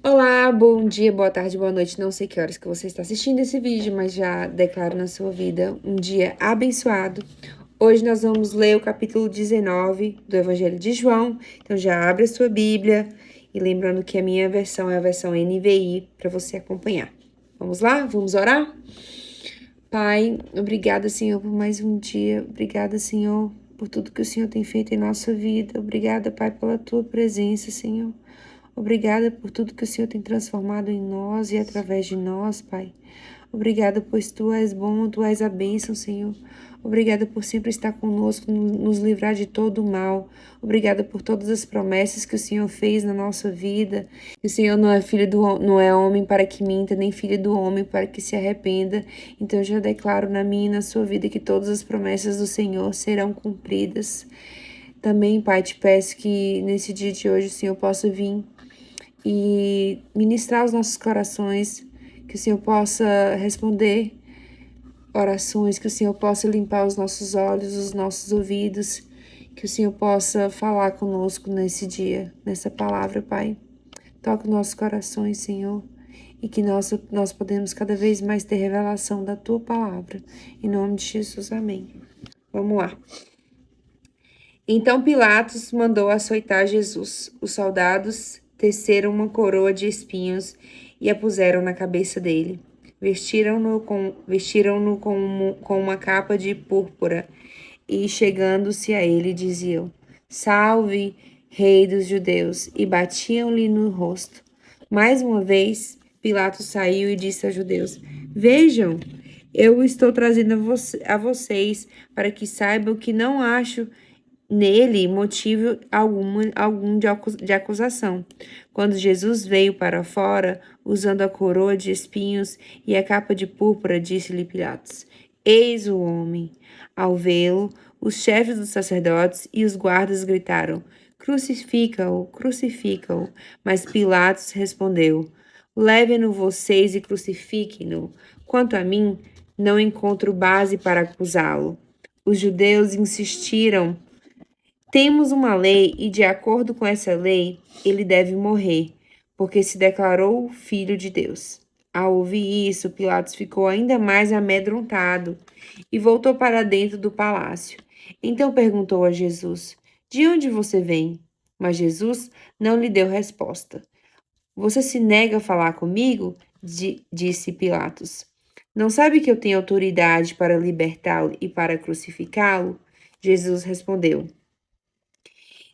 Olá, bom dia, boa tarde, boa noite. Não sei que horas que você está assistindo esse vídeo, mas já declaro na sua vida um dia abençoado. Hoje nós vamos ler o capítulo 19 do Evangelho de João. Então já abre a sua Bíblia e lembrando que a minha versão é a versão NVI para você acompanhar. Vamos lá? Vamos orar? Pai, obrigada, Senhor, por mais um dia. Obrigada, Senhor, por tudo que o Senhor tem feito em nossa vida. Obrigada, Pai, pela tua presença, Senhor. Obrigada por tudo que o Senhor tem transformado em nós e através de nós, Pai. Obrigada, pois Tu és bom, Tu és a bênção, Senhor. Obrigada por sempre estar conosco, nos livrar de todo o mal. Obrigada por todas as promessas que o Senhor fez na nossa vida. Que o Senhor não é homem para que minta, nem filho do homem para que se arrependa. Então eu já declaro na minha e na sua vida que todas as promessas do Senhor serão cumpridas. Também, Pai, te peço que nesse dia de hoje o Senhor possa vir e ministrar os nossos corações, que o Senhor possa responder orações, que o Senhor possa limpar os nossos olhos, os nossos ouvidos, que o Senhor possa falar conosco nesse dia, nessa palavra, Pai. Toca os nossos corações, Senhor, e que nós podemos cada vez mais ter revelação da Tua palavra. Em nome de Jesus, amém. Vamos lá. Então Pilatos mandou açoitar Jesus. Os soldados teceram uma coroa de espinhos e a puseram na cabeça dele. Vestiram-no com uma capa de púrpura e, chegando-se a ele, diziam: Salve, Rei dos Judeus! E batiam-lhe no rosto. Mais uma vez, Pilatos saiu e disse aos judeus: Vejam, eu estou trazendo a vocês para que saibam que não acho nele motivo algum de acusação. Quando Jesus veio para fora, usando a coroa de espinhos e a capa de púrpura, disse-lhe Pilatos: Eis o homem. Ao vê-lo, os chefes dos sacerdotes e os guardas gritaram: Crucifica-o, crucifica-o. Mas Pilatos respondeu: Levem-no vocês e crucifiquem-no. Quanto a mim, não encontro base para acusá-lo. Os judeus insistiram: Temos uma lei e, de acordo com essa lei, ele deve morrer, porque se declarou filho de Deus. Ao ouvir isso, Pilatos ficou ainda mais amedrontado e voltou para dentro do palácio. Então perguntou a Jesus: De onde você vem? Mas Jesus não lhe deu resposta. Você se nega a falar comigo? Disse Pilatos. Não sabe que eu tenho autoridade para libertá-lo e para crucificá-lo? Jesus respondeu: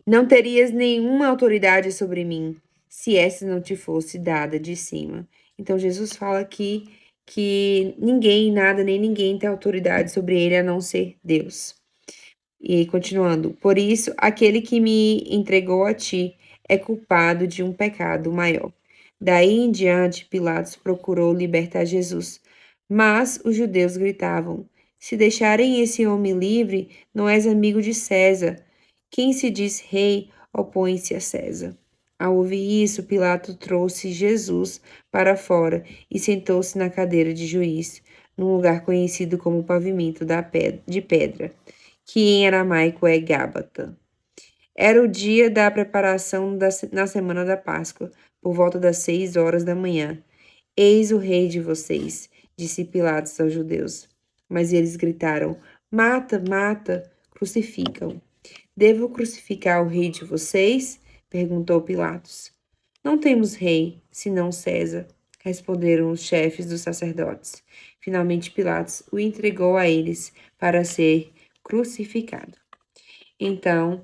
Não terias nenhuma autoridade sobre mim, se essa não te fosse dada de cima. Então Jesus fala aqui que ninguém, nada, nem ninguém tem autoridade sobre ele a não ser Deus. E continuando, por isso, aquele que me entregou a ti é culpado de um pecado maior. Daí em diante, Pilatos procurou libertar Jesus, mas os judeus gritavam: Se deixarem esse homem livre, não és amigo de César. Quem se diz rei opõe-se a César. Ao ouvir isso, Pilatos trouxe Jesus para fora e sentou-se na cadeira de juiz, num lugar conhecido como pavimento de pedra, que em aramaico é Gábata. Era o dia da preparação na semana da Páscoa, por volta das 6 horas da manhã. Eis o rei de vocês, disse Pilatos aos judeus. Mas eles gritaram: Mata, mata, crucificam. Devo crucificar o rei de vocês? Perguntou Pilatos. Não temos rei, senão César, responderam os chefes dos sacerdotes. Finalmente Pilatos o entregou a eles para ser crucificado. Então,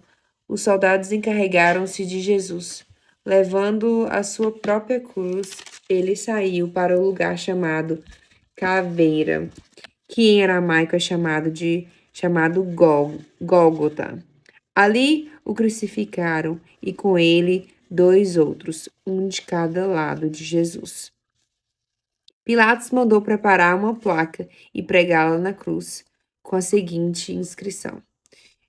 os soldados encarregaram-se de Jesus. Levando a sua própria cruz, ele saiu para o lugar chamado Caveira, que em aramaico é chamado Gólgota. Ali o crucificaram e com ele 2 outros, um de cada lado de Jesus. Pilatos mandou preparar uma placa e pregá-la na cruz, com a seguinte inscrição: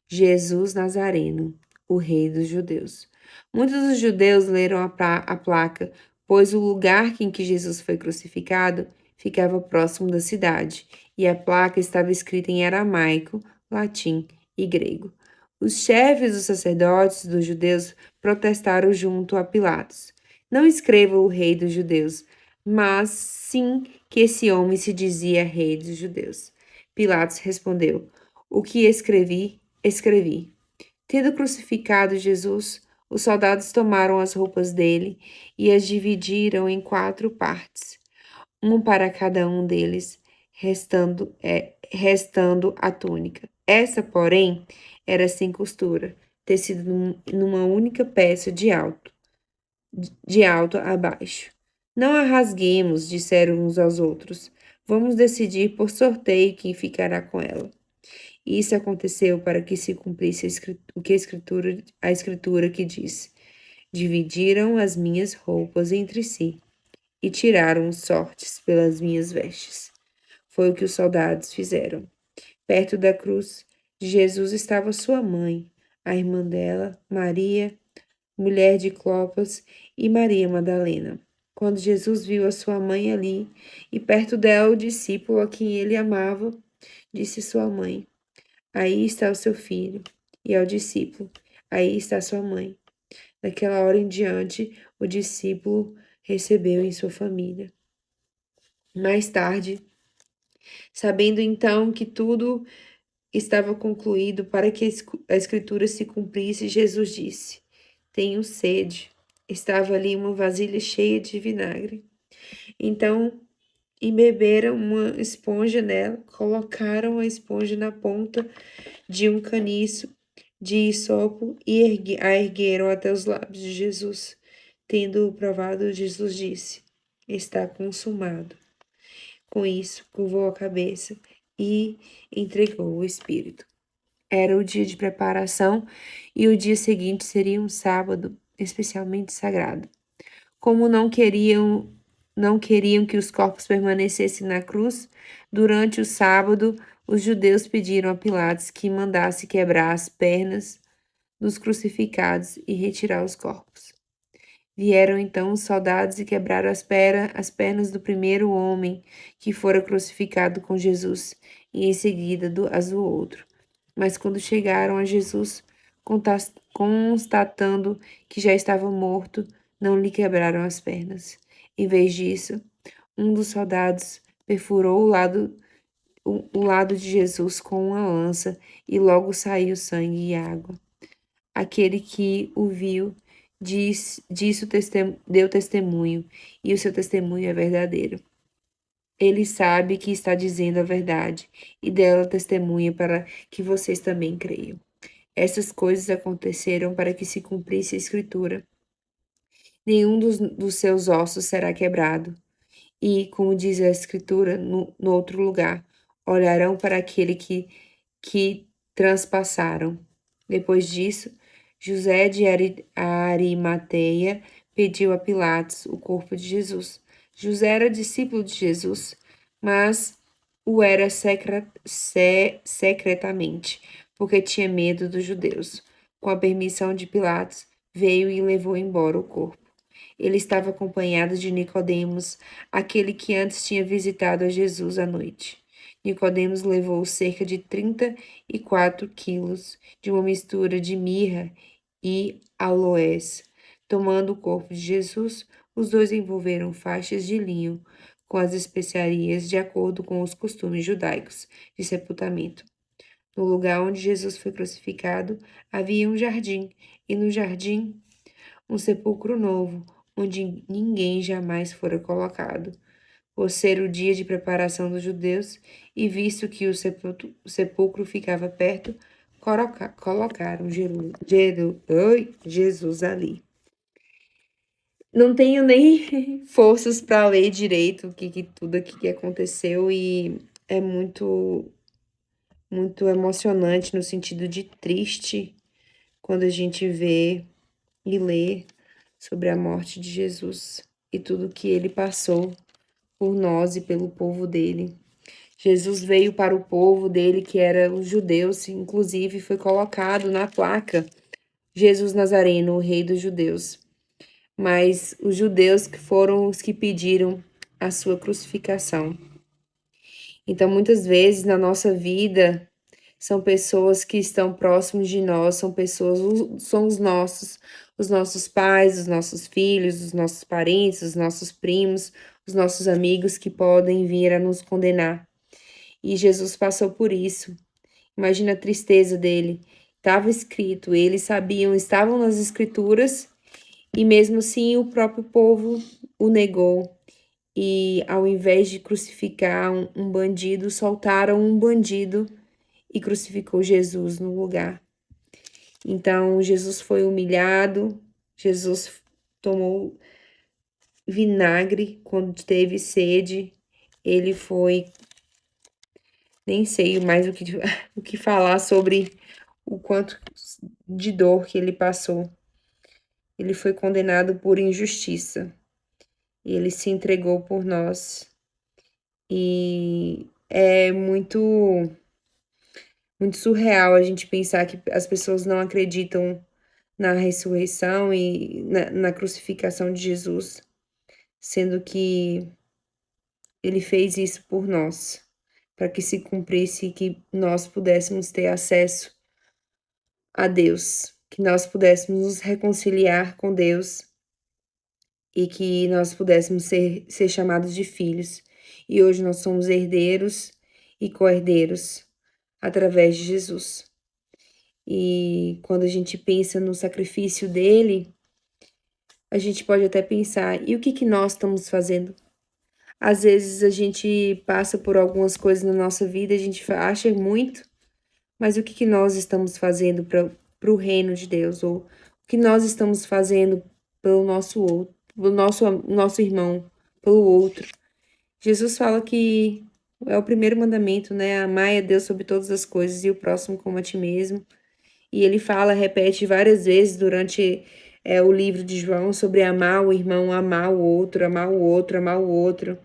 Jesus Nazareno, o Rei dos Judeus. Muitos dos judeus leram a placa, pois o lugar em que Jesus foi crucificado ficava próximo da cidade, e a placa estava escrita em aramaico, latim e grego. Os chefes dos sacerdotes dos judeus protestaram junto a Pilatos. Não escreva o rei dos judeus, mas sim que esse homem se dizia rei dos judeus. Pilatos respondeu: O que escrevi, escrevi. Tendo crucificado Jesus, os soldados tomaram as roupas dele e as dividiram em 4 partes, uma para cada um deles, restando a túnica. Essa, porém, era sem costura, tecida numa única peça de alto a baixo. Não a rasguemos, disseram uns aos outros. Vamos decidir por sorteio quem ficará com ela. Isso aconteceu para que se cumprisse o que a escritura que diz: Dividiram as minhas roupas entre si e tiraram sortes pelas minhas vestes. Foi o que os soldados fizeram. Perto da cruz de Jesus estava sua mãe, a irmã dela, Maria, mulher de Clopas, e Maria Madalena. Quando Jesus viu a sua mãe ali e perto dela o discípulo a quem ele amava, disse sua mãe: Aí está o seu filho. E ao discípulo: Aí está sua mãe. Daquela hora em diante, o discípulo recebeu em sua família. Mais tarde, sabendo então que tudo estava concluído para que a escritura se cumprisse, Jesus disse: Tenho sede. Estava ali uma vasilha cheia de vinagre. Então, embeberam uma esponja nela, colocaram a esponja na ponta de um caniço de hisopo e a ergueram até os lábios de Jesus. Tendo-o provado, Jesus disse: Está consumado. Com isso, curvou a cabeça e entregou o espírito. Era o dia de preparação e o dia seguinte seria um sábado especialmente sagrado. Como não queriam que os corpos permanecessem na cruz, durante o sábado, os judeus pediram a Pilatos que mandasse quebrar as pernas dos crucificados e retirar os corpos. Vieram então os soldados e quebraram as pernas do primeiro homem que fora crucificado com Jesus, e em seguida as do outro. Mas quando chegaram a Jesus, constatando que já estava morto, não lhe quebraram as pernas. Em vez disso, um dos soldados perfurou o lado de Jesus com uma lança e logo saiu sangue e água. Aquele que o viu deu testemunho, e o seu testemunho é verdadeiro. Ele sabe que está dizendo a verdade, e dela testemunha para que vocês também creiam. Essas coisas aconteceram para que se cumprisse a Escritura. Nenhum dos seus ossos será quebrado. E, como diz a Escritura, no outro lugar, olharão para aquele que transpassaram. Depois disso, José de Arimateia pediu a Pilatos o corpo de Jesus. José era discípulo de Jesus, mas o era secretamente, porque tinha medo dos judeus. Com a permissão de Pilatos, veio e levou embora o corpo. Ele estava acompanhado de Nicodemos, aquele que antes tinha visitado a Jesus à noite. Nicodemos levou cerca de 34 quilos de uma mistura de mirra e aloés. Tomando o corpo de Jesus, os dois envolveram faixas de linho com as especiarias de acordo com os costumes judaicos de sepultamento. No lugar onde Jesus foi crucificado havia um jardim, e no jardim um sepulcro novo, onde ninguém jamais fora colocado. Por ser o dia de preparação dos judeus, e visto que o sepulcro ficava perto, colocaram Jesus ali. Não tenho nem forças para ler direito tudo aqui que aconteceu, e é muito, muito emocionante no sentido de triste quando a gente vê e lê sobre a morte de Jesus e tudo que ele passou por nós e pelo povo dele. Jesus veio para o povo dele, que era os judeus, inclusive foi colocado na placa Jesus Nazareno, o rei dos judeus. Mas os judeus que foram os que pediram a sua crucificação. Então, muitas vezes na nossa vida, são pessoas que estão próximos de nós, são os nossos, os nossos pais, os nossos filhos, os nossos parentes, os nossos primos, os nossos amigos que podem vir a nos condenar. E Jesus passou por isso. Imagina a tristeza dele. Estava escrito, eles sabiam, estavam nas escrituras, e mesmo assim o próprio povo o negou. E ao invés de crucificar um bandido, soltaram um bandido e crucificou Jesus no lugar. Então, Jesus foi humilhado, Jesus tomou vinagre quando teve sede, ele foi. Nem sei mais o que falar sobre o quanto de dor que ele passou. Ele foi condenado por injustiça. E ele se entregou por nós. E é muito surreal a gente pensar que as pessoas não acreditam na ressurreição e na crucificação de Jesus, sendo que ele fez isso por nós, para que se cumprisse e que nós pudéssemos ter acesso a Deus, que nós pudéssemos nos reconciliar com Deus e que nós pudéssemos ser chamados de filhos. E hoje nós somos herdeiros e co-herdeiros através de Jesus. E quando a gente pensa no sacrifício dele, a gente pode até pensar, e o que nós estamos fazendo? Às vezes a gente passa por algumas coisas na nossa vida, a gente acha muito, mas o que nós estamos fazendo para o reino de Deus? Ou o que nós estamos fazendo pelo nosso outro, pelo nosso irmão, pelo outro? Jesus fala que é o primeiro mandamento, né? Amar a Deus sobre todas as coisas e o próximo como a ti mesmo. E ele repete várias vezes durante o livro de João sobre amar o irmão, amar o outro, amar o outro, amar o outro.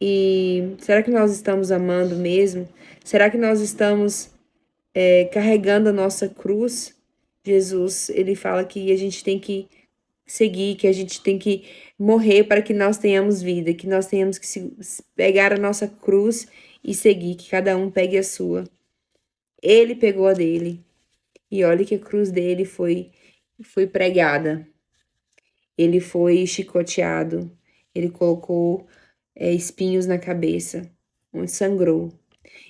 E será que nós estamos amando mesmo? Será que nós estamos carregando a nossa cruz? Jesus, ele fala que a gente tem que seguir, que a gente tem que morrer para que nós tenhamos vida, que nós tenhamos que pegar a nossa cruz e seguir, que cada um pegue a sua. Ele pegou a dele. E olha que a cruz dele foi pregada. Ele foi chicoteado. Ele colocou espinhos na cabeça, onde sangrou.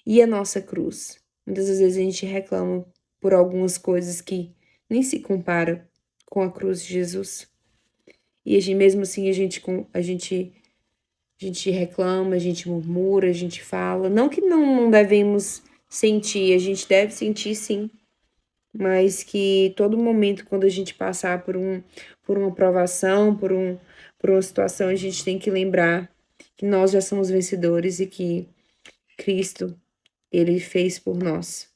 E a nossa cruz? Muitas vezes a gente reclama por algumas coisas que nem se comparam com a cruz de Jesus. E mesmo assim a gente reclama, a gente murmura, a gente fala. Não que não devemos sentir, a gente deve sentir sim. Mas que todo momento, quando a gente passar por uma provação, por uma situação, a gente tem que lembrar que nós já somos vencedores e que Cristo, ele fez por nós.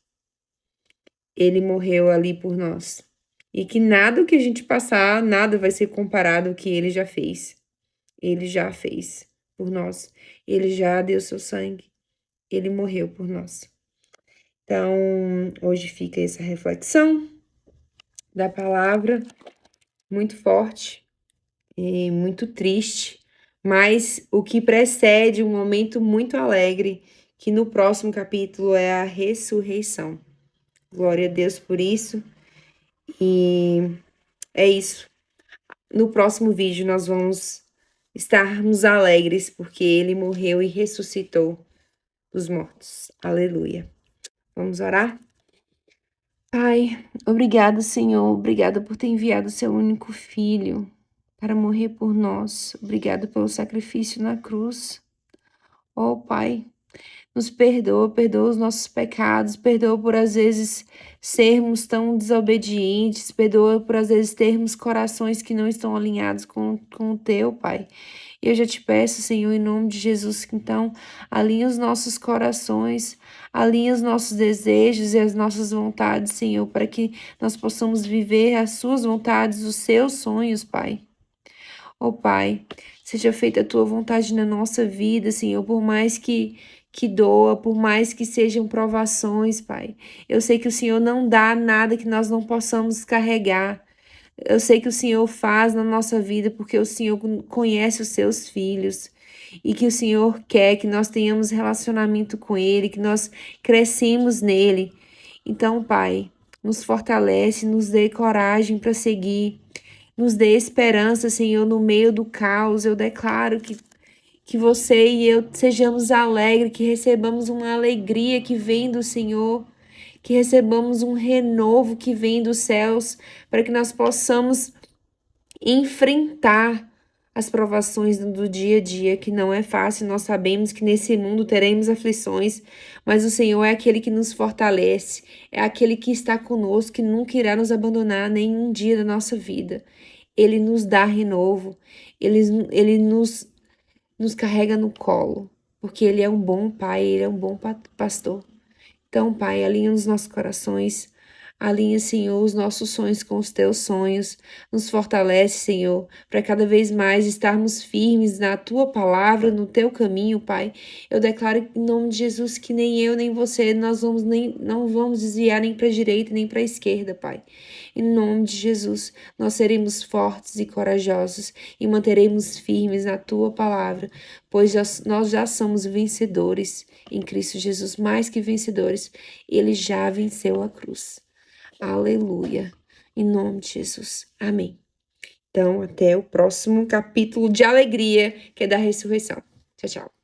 Ele morreu ali por nós. E que nada o que a gente passar, nada vai ser comparado ao que ele já fez. Ele já fez por nós. Ele já deu seu sangue. Ele morreu por nós. Então, hoje fica essa reflexão da palavra, muito forte e muito triste, mas o que precede um momento muito alegre, que no próximo capítulo é a ressurreição. Glória a Deus por isso. E é isso. No próximo vídeo nós vamos estarmos alegres porque ele morreu e ressuscitou dos mortos. Aleluia. Vamos orar? Pai, obrigado, Senhor. Obrigado por ter enviado o seu único filho para morrer por nós. Obrigado pelo sacrifício na cruz. Oh, Pai, nos perdoa, perdoa os nossos pecados, perdoa por às vezes sermos tão desobedientes, perdoa por às vezes termos corações que não estão alinhados com o teu, Pai. E eu já te peço, Senhor, em nome de Jesus, que então alinha os nossos corações, alinha os nossos desejos e as nossas vontades, Senhor, para que nós possamos viver as suas vontades, os seus sonhos, Pai. Oh, Pai, seja feita a tua vontade na nossa vida, Senhor, por mais que doa, por mais que sejam provações, Pai. Eu sei que o Senhor não dá nada que nós não possamos carregar. Eu sei que o Senhor faz na nossa vida porque o Senhor conhece os seus filhos e que o Senhor quer que nós tenhamos relacionamento com Ele, que nós crescemos nele. Então, Pai, nos fortalece, nos dê coragem para seguir. Nos dê esperança, Senhor, no meio do caos. Eu declaro que você e eu sejamos alegres, que recebamos uma alegria que vem do Senhor, que recebamos um renovo que vem dos céus, para que nós possamos enfrentar as provações do dia a dia, que não é fácil. Nós sabemos que nesse mundo teremos aflições, mas o Senhor é aquele que nos fortalece, é aquele que está conosco, que nunca irá nos abandonar nenhum dia da nossa vida. Ele nos dá renovo, ele nos carrega no colo, porque Ele é um bom Pai, Ele é um bom pastor. Então, Pai, alinha os nossos corações, alinha, Senhor, os nossos sonhos com os teus sonhos, nos fortalece, Senhor, para cada vez mais estarmos firmes na tua palavra, no teu caminho, Pai. Eu declaro em nome de Jesus que nem eu, nem você, não vamos desviar nem para a direita, nem para a esquerda, Pai. Em nome de Jesus, nós seremos fortes e corajosos e manteremos firmes na tua palavra, pois nós já somos vencedores em Cristo Jesus, mais que vencedores. Ele já venceu a cruz. Aleluia. Em nome de Jesus. Amém. Então, até o próximo capítulo de alegria, que é da ressurreição. Tchau, tchau.